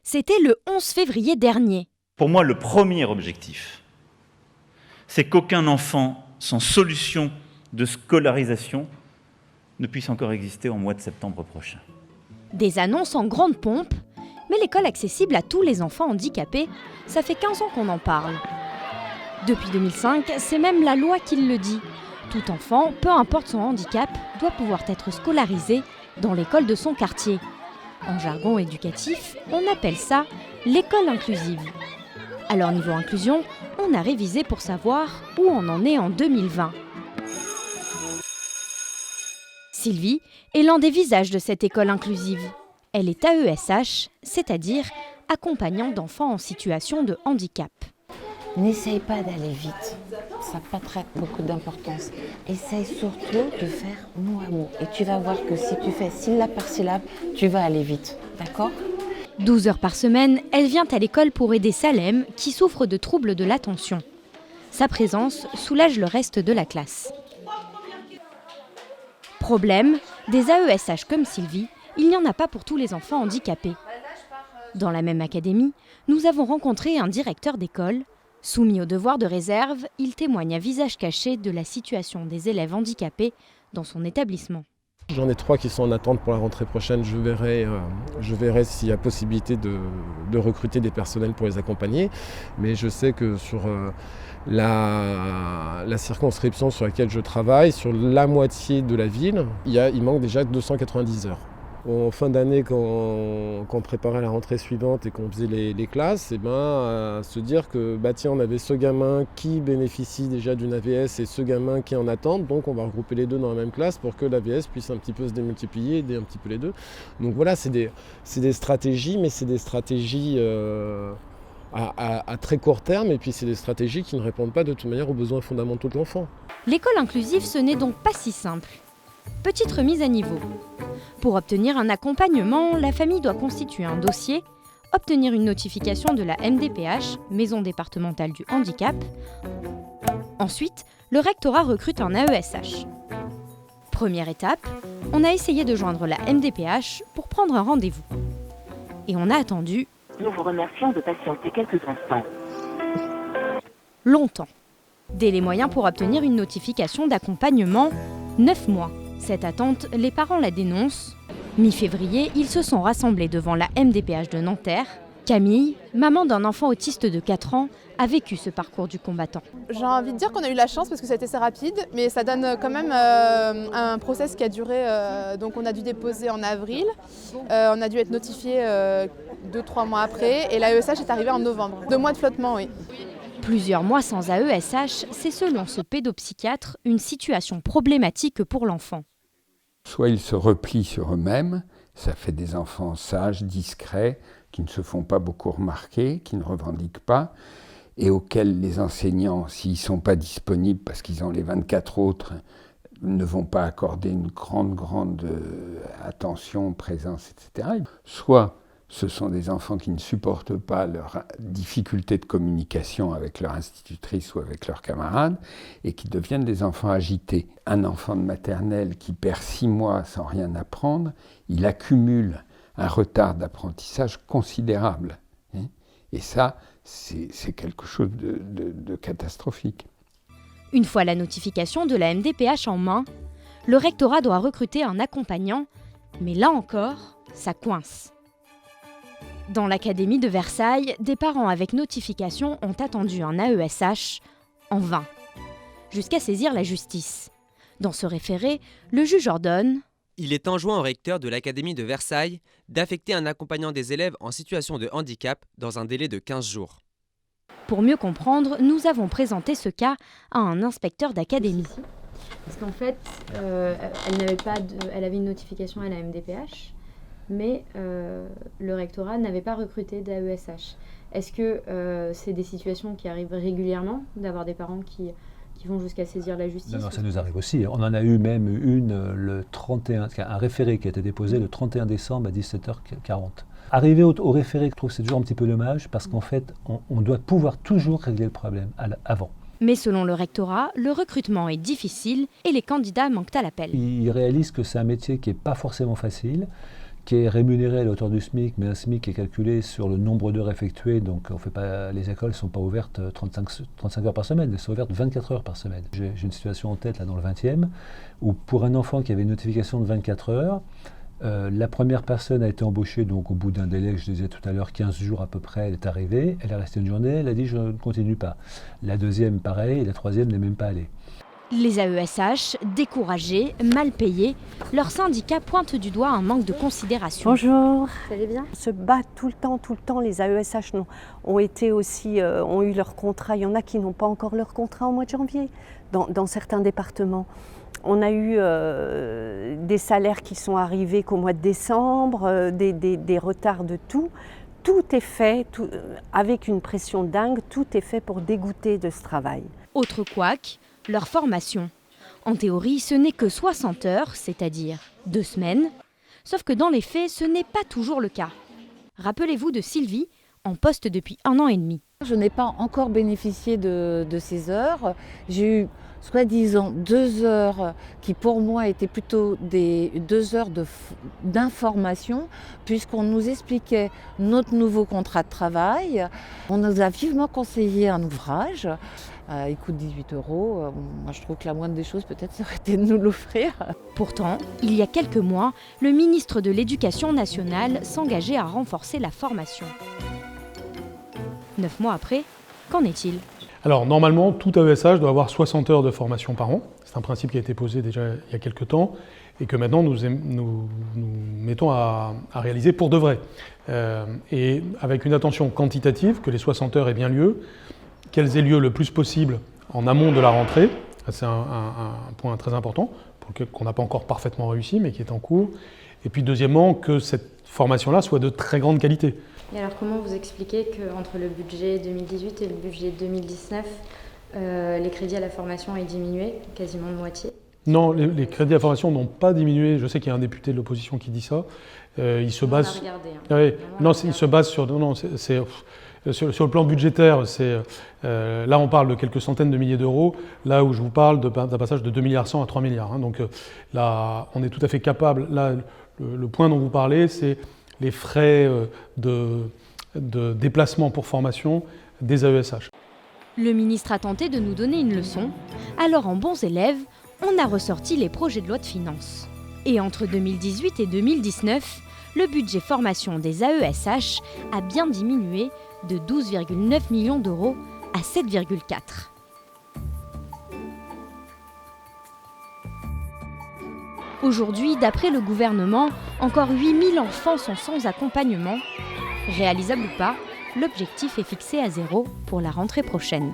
C'était le 11 février dernier. Pour moi, le premier objectif, c'est qu'aucun enfant sans solution de scolarisation ne puisse encore exister au mois de septembre prochain. Des annonces en grande pompe, mais l'école accessible à tous les enfants handicapés, ça fait 15 ans qu'on en parle. Depuis 2005, c'est même la loi qui le dit. Tout enfant, peu importe son handicap, doit pouvoir être scolarisé dans l'école de son quartier. En jargon éducatif, on appelle ça l'école inclusive. Alors niveau inclusion, on a révisé pour savoir où on en est en 2020. Sylvie est l'un des visages de cette école inclusive. Elle est AESH, c'est-à-dire accompagnant d'enfants en situation de handicap. N'essaye pas d'aller vite, ça n'a pas très beaucoup d'importance. Essaye surtout de faire mot à mot. Et tu vas voir que si tu fais syllabe par syllabe, tu vas aller vite, d'accord ? 12 heures par semaine, elle vient à l'école pour aider Salem, qui souffre de troubles de l'attention. Sa présence soulage le reste de la classe. Problème, des AESH comme Sylvie, il n'y en a pas pour tous les enfants handicapés. Dans la même académie, nous avons rencontré un directeur d'école. Soumis au devoir de réserve, il témoigne à visage caché de la situation des élèves handicapés dans son établissement. J'en ai 3 qui sont en attente pour la rentrée prochaine. Je verrai s'il y a possibilité de recruter des personnels pour les accompagner. Mais je sais que sur la circonscription sur laquelle je travaille, sur la moitié de la ville, il manque déjà 290 heures. En fin d'année, quand on préparait la rentrée suivante et qu'on faisait les classes, se dire que tiens, on avait ce gamin qui bénéficie déjà d'une AVS et ce gamin qui est en attente, donc on va regrouper les deux dans la même classe pour que l'AVS puisse un petit peu se démultiplier, aider un petit peu les deux. Donc voilà, c'est des stratégies, mais c'est des stratégies à très court terme, et puis c'est des stratégies qui ne répondent pas de toute manière aux besoins fondamentaux de l'enfant. L'école inclusive, ce n'est donc pas si simple. Petite remise à niveau. Pour obtenir un accompagnement, la famille doit constituer un dossier, obtenir une notification de la MDPH, Maison départementale du handicap. Ensuite, le rectorat recrute un AESH. Première étape, on a essayé de joindre la MDPH pour prendre un rendez-vous. Et on a attendu... Nous vous remercions de patienter quelques instants. Longtemps. Délai moyen pour obtenir une notification d'accompagnement, 9 mois. Cette attente, les parents la dénoncent. Mi-février, ils se sont rassemblés devant la MDPH de Nanterre. Camille, maman d'un enfant autiste de 4 ans, a vécu ce parcours du combattant. J'ai envie de dire qu'on a eu la chance parce que ça a été assez rapide, mais ça donne quand même un process qui a duré, donc on a dû déposer en avril, on a dû être notifié 2-3 mois après, et l'AESH est arrivé en novembre. 2 mois de flottement, oui. Plusieurs mois sans AESH, c'est selon ce pédopsychiatre une situation problématique pour l'enfant. Soit ils se replient sur eux-mêmes, ça fait des enfants sages, discrets, qui ne se font pas beaucoup remarquer, qui ne revendiquent pas, et auxquels les enseignants, s'ils ne sont pas disponibles parce qu'ils ont les 24 autres, ne vont pas accorder une grande attention, présence, etc. Soit ce sont des enfants qui ne supportent pas leur difficulté de communication avec leur institutrice ou avec leurs camarades et qui deviennent des enfants agités. Un enfant de maternelle qui perd 6 mois sans rien apprendre, il accumule un retard d'apprentissage considérable. Et ça, c'est quelque chose de catastrophique. Une fois la notification de la MDPH en main, le rectorat doit recruter un accompagnant, mais là encore, ça coince. Dans l'académie de Versailles, des parents avec notification ont attendu un AESH en vain, jusqu'à saisir la justice. Dans ce référé, le juge ordonne... Il est enjoint au recteur de l'Académie de Versailles d'affecter un accompagnant des élèves en situation de handicap dans un délai de 15 jours. Pour mieux comprendre, nous avons présenté ce cas à un inspecteur d'académie. Parce qu'en fait, elle avait une notification à la MDPH, mais le rectorat n'avait pas recruté d'AESH. Est-ce que c'est des situations qui arrivent régulièrement, d'avoir des parents qui vont jusqu'à saisir la justice? Non, ça nous arrive aussi. On en a eu même le 31, un référé qui a été déposé le 31 décembre à 17h40. Arriver au référé, je trouve que c'est toujours un petit peu dommage, parce qu'en fait, on doit pouvoir toujours régler le problème avant. Mais selon le rectorat, le recrutement est difficile et les candidats manquent à l'appel. Ils réalisent que c'est un métier qui n'est pas forcément facile, qui est rémunéré à la hauteur du SMIC, mais un SMIC est calculé sur le nombre d'heures effectuées, donc les écoles ne sont pas ouvertes 35 heures par semaine, elles sont ouvertes 24 heures par semaine. J'ai une situation en tête là dans le 20e, où pour un enfant qui avait une notification de 24 heures, la première personne a été embauchée donc au bout d'un délai, je disais tout à l'heure, 15 jours à peu près, elle est arrivée, elle est restée une journée, elle a dit je ne continue pas. La deuxième pareil, et la troisième n'est même pas allée. Les AESH, découragés, mal payés, leur syndicat pointe du doigt un manque de considération. Bonjour. Vous allez bien ? Se battent tout le temps. Les AESH ont eu leur contrat. Il y en a qui n'ont pas encore leur contrat au mois de janvier, dans certains départements. On a eu des salaires qui sont arrivés qu'au mois de décembre, des retards de tout. Tout est fait, avec une pression dingue, tout est fait pour dégoûter de ce travail. Autre couac, leur formation. En théorie, ce n'est que 60 heures, c'est-à-dire 2 semaines. Sauf que dans les faits, ce n'est pas toujours le cas. Rappelez-vous de Sylvie, en poste depuis 1 an et demi. Je n'ai pas encore bénéficié de ces heures. J'ai eu soi-disant 2 heures qui pour moi étaient plutôt des 2 heures d'information puisqu'on nous expliquait notre nouveau contrat de travail. On nous a vivement conseillé un ouvrage. Il coûte 18 €. Moi, je trouve que la moindre des choses, peut-être, ça aurait été de nous l'offrir. Pourtant, il y a quelques mois, le ministre de l'Éducation nationale s'engageait à renforcer la formation. 9 mois après, qu'en est-il ? Alors, normalement, tout AESH doit avoir 60 heures de formation par an. C'est un principe qui a été posé déjà il y a quelques temps et que maintenant nous mettons à réaliser pour de vrai. Et avec une attention quantitative, que les 60 heures aient bien lieu, qu'elles aient lieu le plus possible en amont de la rentrée. C'est un point très important, qu'on n'a pas encore parfaitement réussi, mais qui est en cours. Et puis deuxièmement, que cette formation-là soit de très grande qualité. Et alors comment vous expliquez qu'entre le budget 2018 et le budget 2019, les crédits à la formation aient diminué, quasiment de moitié ? Non, les crédits à la formation n'ont pas diminué. Je sais qu'il y a un député de l'opposition qui dit ça. Il se base... On a regardé. Oui, non, il se base sur... Non, sur le plan budgétaire, là on parle de quelques centaines de milliers d'euros, là où je vous parle d'un passage de 2,1 milliards à 3 milliards. Donc là, on est tout à fait capable. Là, le point dont vous parlez, c'est les frais de déplacement pour formation des AESH. Le ministre a tenté de nous donner une leçon. Alors en bons élèves, on a ressorti les projets de loi de finances. Et entre 2018 et 2019, le budget formation des AESH a bien diminué de 12,9 millions d'euros à 7,4. Aujourd'hui, d'après le gouvernement, encore 8000 enfants sont sans accompagnement. Réalisable ou pas, l'objectif est fixé à 0 pour la rentrée prochaine.